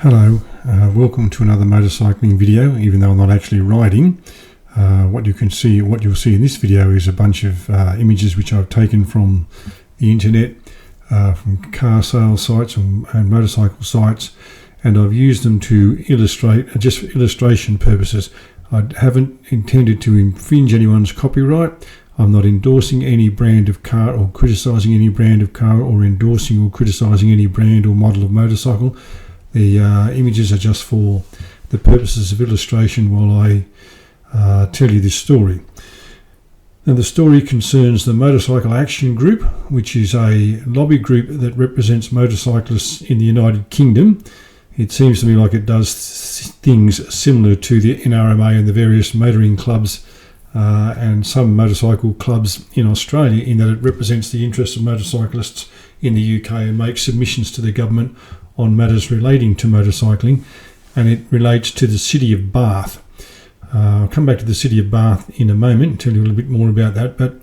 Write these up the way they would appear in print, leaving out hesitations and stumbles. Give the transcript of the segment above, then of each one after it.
Hello, welcome to another motorcycling video. Even though I'm not actually riding, what you'll see in this video is a bunch of images which I've taken from the internet, from car sales sites and motorcycle sites, and I've used them to illustrate, just for illustration purposes. I haven't intended to infringe anyone's copyright. I'm not endorsing any brand of car or criticising any brand of car or endorsing or criticising any brand or model of motorcycle. The images are just for the purposes of illustration while I tell you this story. Now, the story concerns the Motorcycle Action Group, which is a lobby group that represents motorcyclists in the United Kingdom. It seems to me like it does things similar to the NRMA and the various motoring clubs and some motorcycle clubs in Australia, in that it represents the interests of motorcyclists in the UK and makes submissions to the government on matters relating to motorcycling, and it relates to the city of Bath. I'll come back to the city of Bath in a moment and tell you a little bit more about that, but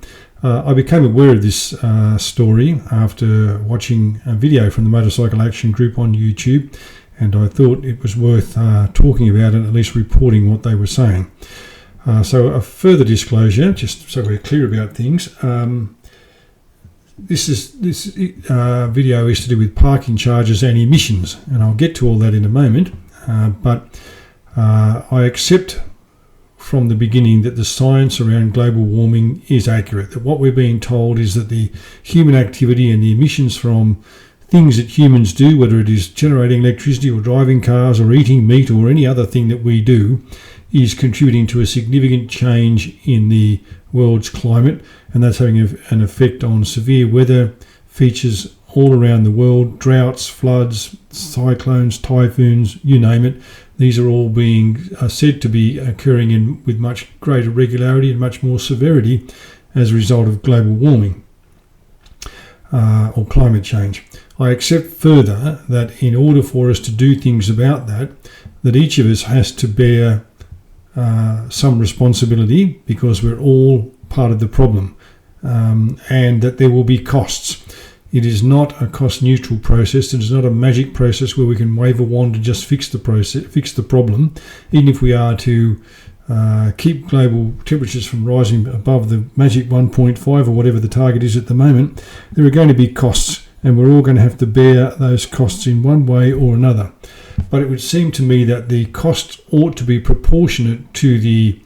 I became aware of this story after watching a video from the Motorcycle Action Group on YouTube, and I thought it was worth talking about and at least reporting what they were saying. So a further disclosure, just so we're clear about things. This video is to do with parking charges and emissions, and I'll get to all that in a moment, but I accept from the beginning that the science around global warming is accurate, that what we're being told is that the human activity and the emissions from things that humans do, whether it is generating electricity or driving cars or eating meat or any other thing that we do, is contributing to a significant change in the world's climate, and that's having an effect on severe weather features all around the world: droughts, floods, cyclones, typhoons, you name it. These are all said to be occurring with much greater regularity and much more severity as a result of global warming or climate change. I accept further that in order for us to do things about that each of us has to bear some responsibility, because we're all part of the problem, and that there will be costs. It is not a cost-neutral process. It is not a magic process where we can wave a wand and just fix the problem. Even if we are to keep global temperatures from rising above the magic 1.5 or whatever the target is at the moment, there are going to be costs, and we're all going to have to bear those costs in one way or another. But it would seem to me that the costs ought to be proportionate to the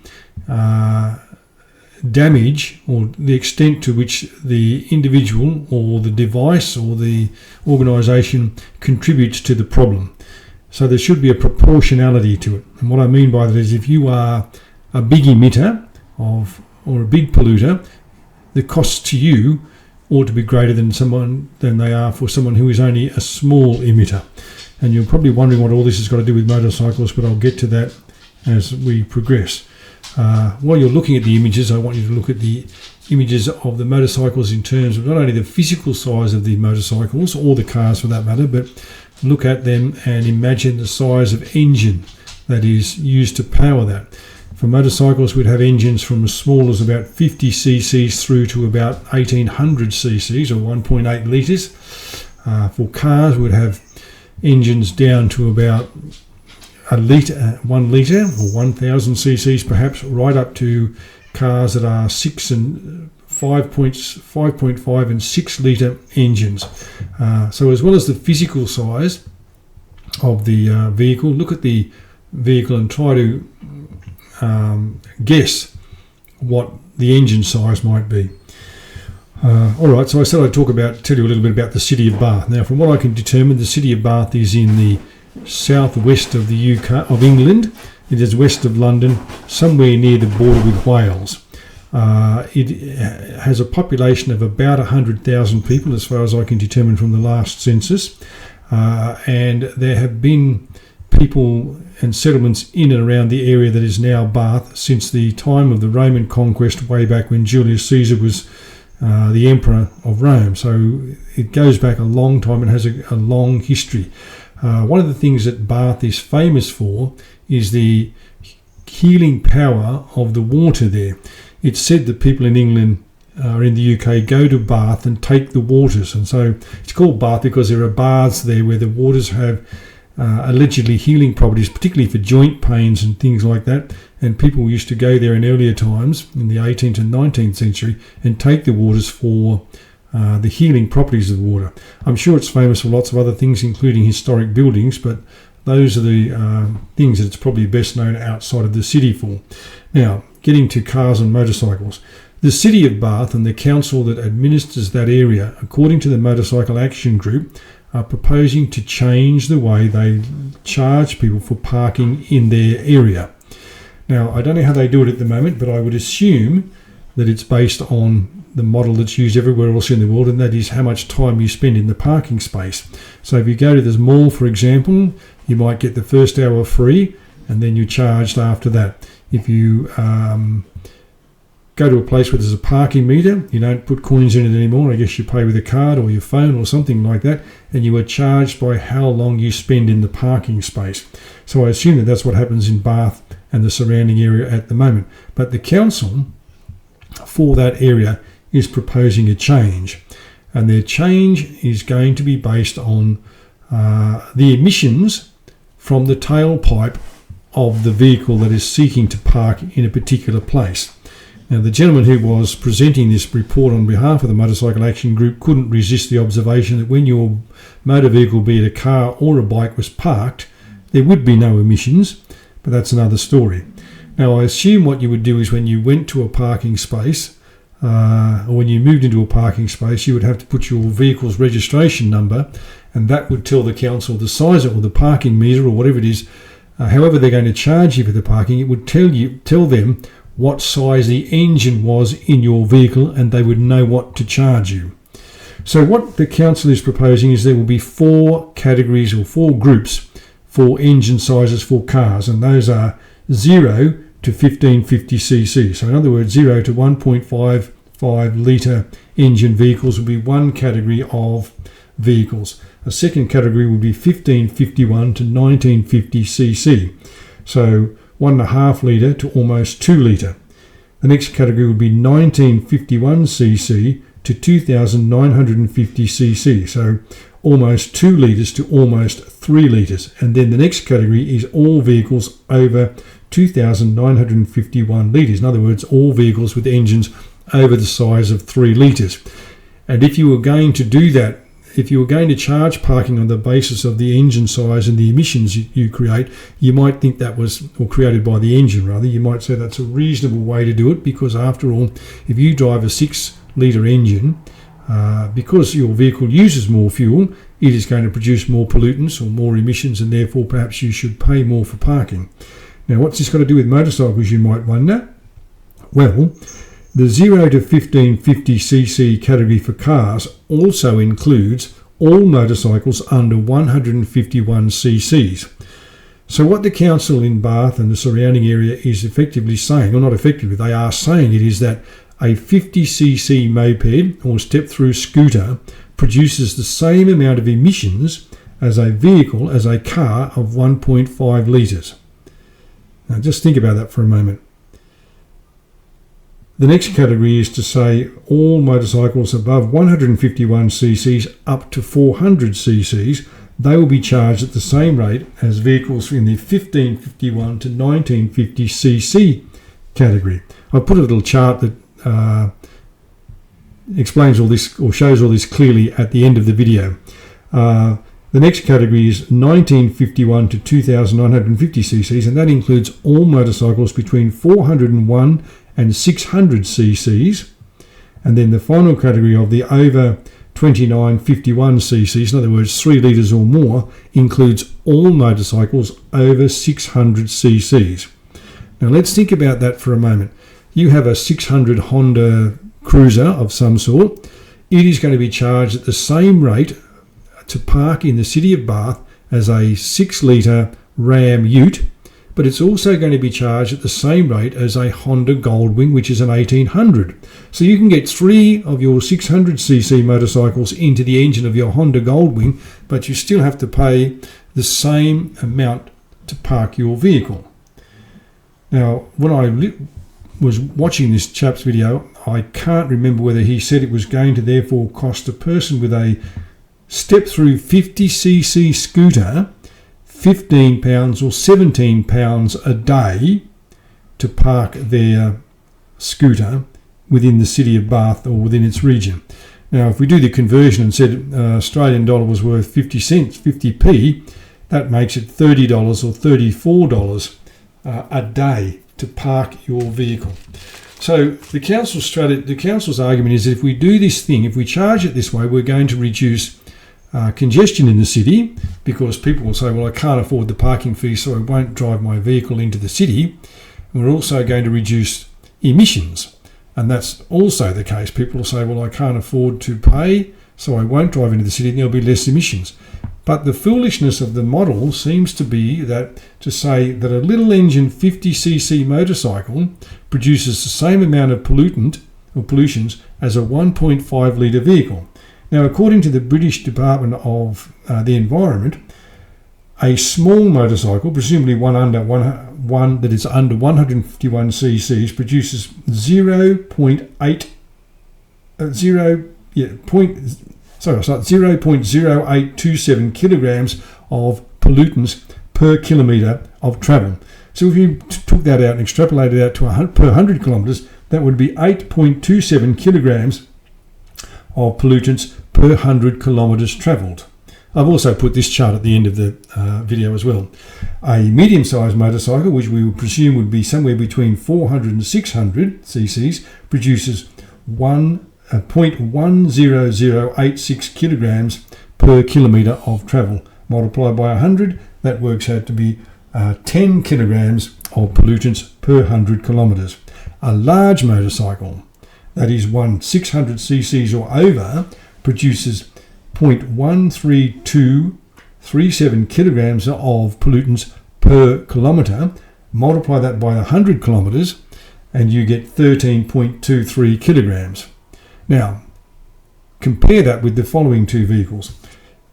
damage or the extent to which the individual or the device or the organisation contributes to the problem. So there should be a proportionality to it. And what I mean by that is, if you are a big emitter or a big polluter, the costs to you ought to be greater than they are for someone who is only a small emitter. And you're probably wondering what all this has got to do with motorcycles, but I'll get to that as we progress. While you're looking at the images, I want you to look at the images of the motorcycles in terms of not only the physical size of the motorcycles, or the cars for that matter, but look at them and imagine the size of engine that is used to power that. For motorcycles, we'd have engines from as small as about 50 cc's through to about 1800 cc's or 1.8 litres. For cars, we'd have engines down to about 1 litre or 1000 cc's perhaps, right up to cars that are 5.5 and 6 litre engines. So as well as the physical size of the vehicle, look at the vehicle and try to guess what the engine size might be. Alright, so I said I'd tell you a little bit about the city of Bath. Now, from what I can determine, the city of Bath is in the southwest of the UK, of England. It is west of London, somewhere near the border with Wales. It has a population of about 100,000 people, as far as I can determine from the last census, and there have been people and settlements in and around the area that is now Bath since the time of the Roman conquest, way back when Julius Caesar was the emperor of Rome. So it goes back a long time and has a long history. One of the things that Bath is famous for is the healing power of the water there. It's said that people in England or in the UK go to Bath and take the waters, and so it's called Bath because there are baths there where the waters have allegedly healing properties, particularly for joint pains and things like that. And people used to go there in earlier times, in the 18th and 19th century, and take the waters for the healing properties of the water. I'm sure it's famous for lots of other things, including historic buildings, but those are the things that it's probably best known outside of the city for. Now, getting to cars and motorcycles. The City of Bath and the council that administers that area, according to the Motorcycle Action Group, are proposing to change the way they charge people for parking in their area. Now, I don't know how they do it at the moment, but I would assume that it's based on the model that's used everywhere else in the world, and that is how much time you spend in the parking space. So if you go to this mall, for example, you might get the first hour free, and then you're charged after that. If you go to a place where there's a parking meter, you don't put coins in it anymore. I guess you pay with a card or your phone or something like that, and you are charged by how long you spend in the parking space. So I assume that that's what happens in Bath and the surrounding area at the moment. But the council for that area is proposing a change, and their change is going to be based on the emissions from the tailpipe of the vehicle that is seeking to park in a particular place. Now, the gentleman who was presenting this report on behalf of the Motorcycle Action Group couldn't resist the observation that when your motor vehicle, be it a car or a bike, was parked, there would be no emissions, but that's another story. Now, I assume what you would do is when you went to a parking space, or when you moved into a parking space, you would have to put your vehicle's registration number, and that would tell the council the size of, or the parking meter, or whatever it is, however they're going to charge you for the parking. It would tell them what size the engine was in your vehicle, and they would know what to charge you. So what the council is proposing is there will be 4 categories or 4 groups for engine sizes for cars, and those are 0 to 1550cc. So in other words, 0 to 1.55 litre engine vehicles will be one category of vehicles. A second category will be 1551 to 1950cc. So 1.5 litre to almost 2 litre. The next category would be 1951cc to 2950cc, so almost 2 litres to almost 3 litres. And then the next category is all vehicles over 2951 litres. In other words, all vehicles with engines over the size of 3 litres. And if you were going to do that, if you were going to charge parking on the basis of the engine size and the emissions you create, you might think that was, or created by the engine rather, you might say that's a reasonable way to do it, because after all, if you drive a 6 litre engine, because your vehicle uses more fuel, it is going to produce more pollutants or more emissions, and therefore perhaps you should pay more for parking. Now, what's this got to do with motorcycles, you might wonder? Well, the 0 to 1550cc category for cars also includes all motorcycles under 151cc's. So what the council in Bath and the surrounding area is effectively saying, or not effectively, they are saying it, is that a 50cc moped or step-through scooter produces the same amount of emissions as a vehicle, as a car of 1.5 litres. Now just think about that for a moment. The next category is to say all motorcycles above 151cc's up to 400cc's, they will be charged at the same rate as vehicles in the 1551 to 1950cc category. I'll put a little chart that explains all this, or shows all this clearly at the end of the video. The next category is 1951 to 2950cc's, and that includes all motorcycles between 401 and 600cc's. And then the final category of the over 2951cc's, in other words 3 litres or more, includes all motorcycles over 600cc's. Now let's think about that for a moment. You have a 600 Honda Cruiser of some sort. It is going to be charged at the same rate to park in the city of Bath as a 6 litre Ram Ute, but it's also going to be charged at the same rate as a Honda Goldwing, which is an 1800. So you can get 3 of your 600cc motorcycles into the engine of your Honda Goldwing, but you still have to pay the same amount to park your vehicle. Now, when I was watching this chap's video, I can't remember whether he said it was going to therefore cost a person with a step-through 50cc scooter £15 or £17 a day to park their scooter within the city of Bath or within its region. Now, if we do the conversion and said Australian dollar was worth 50 cents, 50p, that makes it $30 or $34 a day to park your vehicle. So the council's argument is that if we do this thing, if we charge it this way, we're going to reduce congestion in the city, because people will say, well, I can't afford the parking fee, so I won't drive my vehicle into the city. And we're also going to reduce emissions. And that's also the case. People will say, well, I can't afford to pay, so I won't drive into the city, and there'll be less emissions. But the foolishness of the model seems to be that to say that a little engine 50cc motorcycle produces the same amount of pollutions as a 1.5 litre vehicle. Now, according to the British Department of the Environment, a small motorcycle, presumably one that is under 151 cc's, produces 0.0827 kilograms of pollutants per kilometre of travel. So if you took that out and extrapolated it out to per 100 kilometres, that would be 8.27 kilograms of pollutants per 100 kilometres travelled. I've also put this chart at the end of the video as well. A medium-sized motorcycle, which we would presume would be somewhere between 400 and 600 cc's, produces 0.10086 kilograms per kilometre of travel. Multiplied by 100, that works out to be 10 kilograms of pollutants per 100 kilometres. A large motorcycle, that is 600 cc's or over, produces 0.13237 kilograms of pollutants per kilometre. Multiply that by 100 kilometres and you get 13.23 kilograms. Now, compare that with the following two vehicles.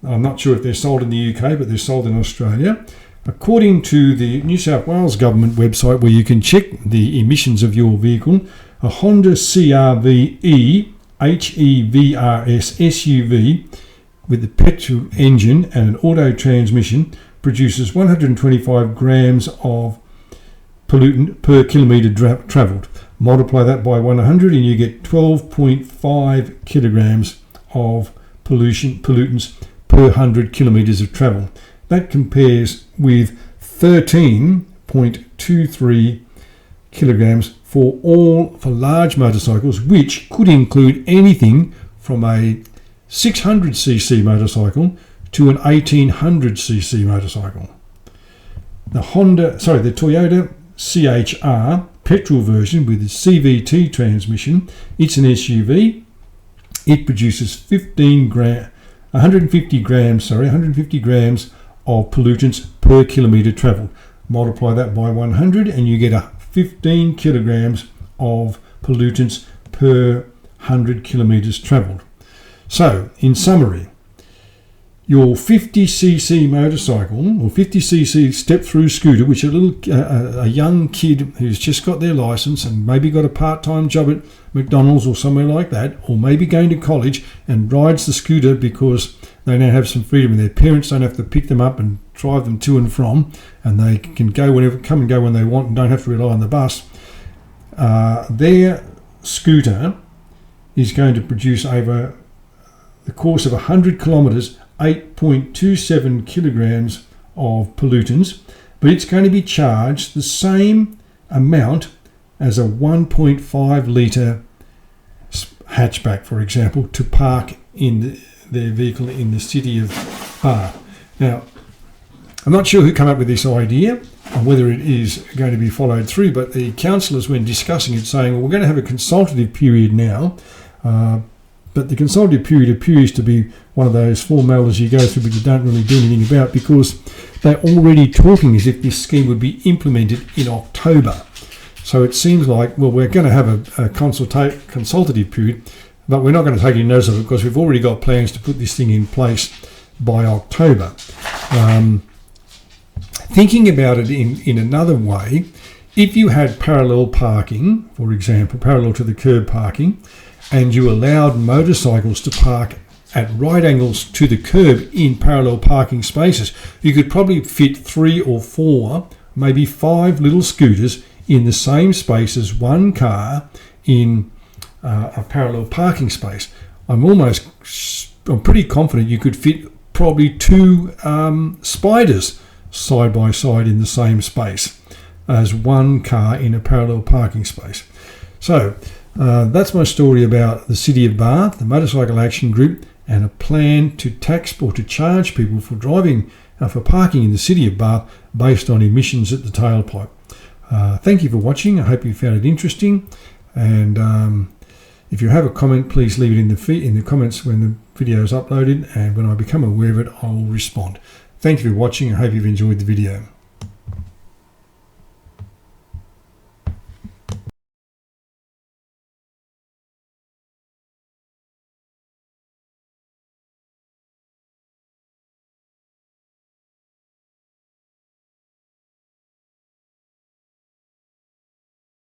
I'm not sure if they're sold in the UK, but they're sold in Australia. According to the New South Wales government website, where you can check the emissions of your vehicle, a Honda CR-V HEVRS SUV with a petrol engine and an auto transmission produces 125 grams of pollutant per kilometre travelled. Multiply that by 100 and you get 12.5 kilograms of pollutants per 100 kilometres of travel. That compares with 13.23 kilograms for large motorcycles, which could include anything from a 600cc motorcycle to an 1800cc motorcycle. The Toyota CHR petrol version with the CVT transmission, it's an SUV. It produces 150 grams of pollutants per kilometre travelled. Multiply that by 100 and you get 15 kilograms of pollutants per 100 kilometres travelled. So, in summary, your 50cc motorcycle or 50cc step-through scooter, which a young kid who's just got their licence and maybe got a part-time job at McDonald's or somewhere like that, or maybe going to college and rides the scooter because they now have some freedom and their parents don't have to pick them up and drive them to and from, and they can come and go when they want and don't have to rely on the bus. Their scooter is going to produce over the course of 100 kilometres 8.27 kilograms of pollutants, but it's going to be charged the same amount as a 1.5 litre hatchback, for example, to park in their vehicle in the city of Bath. Now, I'm not sure who came up with this idea or whether it is going to be followed through, but the councillors, when discussing it, saying, well, we're going to have a consultative period now, but the consultative period appears to be one of those formalities you go through but you don't really do anything about, because they're already talking as if this scheme would be implemented in October. So it seems like, well, we're going to have a consultative period, but we're not going to take any notice of it because we've already got plans to put this thing in place by October. Thinking about it in another way, if you had parallel parking, for example, parallel to the curb parking, and you allowed motorcycles to park at right angles to the curb in parallel parking spaces. You could probably fit 3 or 4, maybe 5 little scooters in the same space as one car in a parallel parking space. I'm pretty confident you could fit probably 2 spiders side by side in the same space as one car in a parallel parking space. So that's my story about the City of Bath, the Motorcycle Action Group, and a plan to tax or to charge people for driving, for parking in the City of Bath based on emissions at the tailpipe. Thank you for watching. I hope you found it interesting. And if you have a comment, please leave it in the comments when the video is uploaded, and when I become aware of it, I will respond. Thank you for watching. I hope you've enjoyed the video.